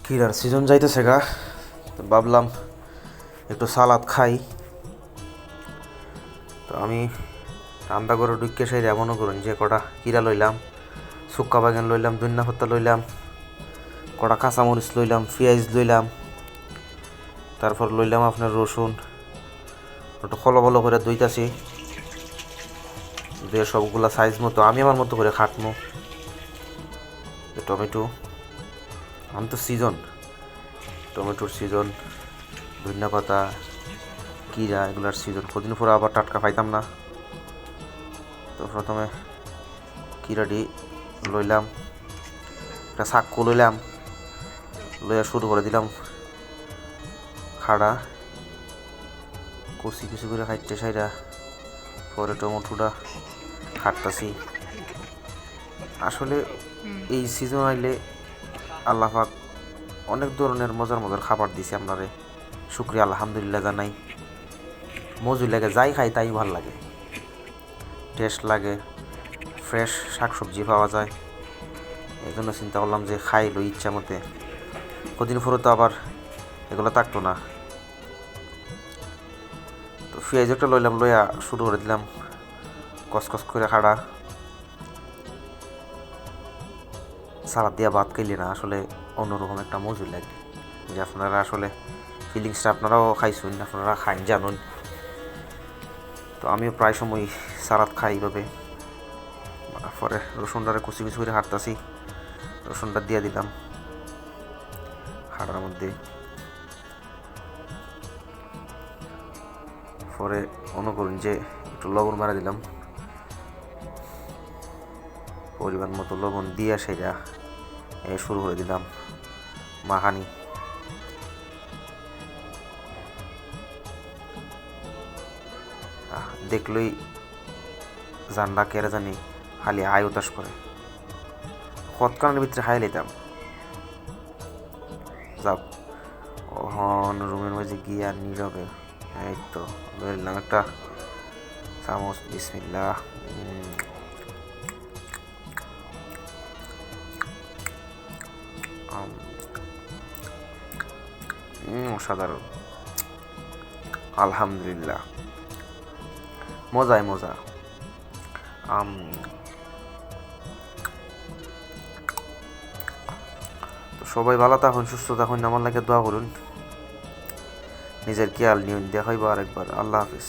কিরার season যাইতেছে গা, তো ভাবলাম একটু সালাদ খাই। তো আমি রান্না করে ঢুকে সেই এমনও করুন যে কটা কিরা লইলাম, শুক্কা বাগান লইলাম, ধনিয়া পাতা লইলাম, কটা কাঁচামরিচ লইলাম, পেঁয়াজ লইলাম, তারপর লইলাম আপনার রসুন, একটু ফলো ফলো করে দইতাছি, দিয়ে সবগুলা সাইজ মতো আমি আমার মতো করে খাটমো। টমেটো, আমি তো সিজন, টমেটোর সিজন, ধনিয়া পাতা, কিরা এগুলার সিজন, কদিন পরে আবার টাটকা পাইতাম না। তো প্রথমে কিরাটি লইলাম, একটা চাক্কু লইলাম, লইয়া শুরু করে দিলাম খাড়া কুচি কুচি করে খাইতে সাইরা। পরে টমেটোটা খাটতাছি। আসলে এই সিজন আইলে আল্লাহ পাক অনেক ধরনের মজার মজার খাবার দিছে আপনারে, শুক্রিয়া আলহামদুলিল্লাহ জানাই। মজুর লাগে, যাই খাই তাই ভাল লাগে, টেস্ট লাগে, ফ্রেশ শাকসবজি পাওয়া যায়। এই জন্য চিন্তা করলাম যে খাই লই ইচ্ছা মতে, কদিন পরে তো আবার এগুলো থাকতো না। তো পেঁয়াজ একটা লইলাম, লইয়া শুরু করে দিলাম কসকস করে খাড়া। সালাদ দিয়া ভাত খাইলে না আসলে অন্যরকম একটা মজুর লাগে, যে আপনারা আসলে ফিলিংসটা আপনারাও খাইছেন, আপনারা খাইন জানুন। তো আমিও প্রায় সময় সালাদ খাই এইভাবে। পরে রসুনটারে কুচি কুচি করে হাঁটতাছি, রসুনটা দিয়ে দিলাম হাড়ার মধ্যে। পরে মনে করুন যে একটু লবণ মারা দিলাম, পরিমাণ মতো লবণ দিয়ে সেটা শুরু করে দিলাম মাখানি। দেখলেই জানলা কেড়ে জানি খালি আয় উতাস করে, কতক্ষণের ভিতরে খাই লইতাম। যাও ওহন রুমের মাঝে গিয়ে আর নীরবে এই তো লইলাম একটা চামচ, বিসমিল্লাহ। অসাধারণ, আলহামদুলিল্লাহ, মজায় মজা। তো সবাই ভালো থাকুন, সুস্থ থাকুন, আমার লাগে দোয়া করুন, নিজের খেয়াল নিউন। দেখাইবো আরেকবার। আল্লাহ হাফিজ।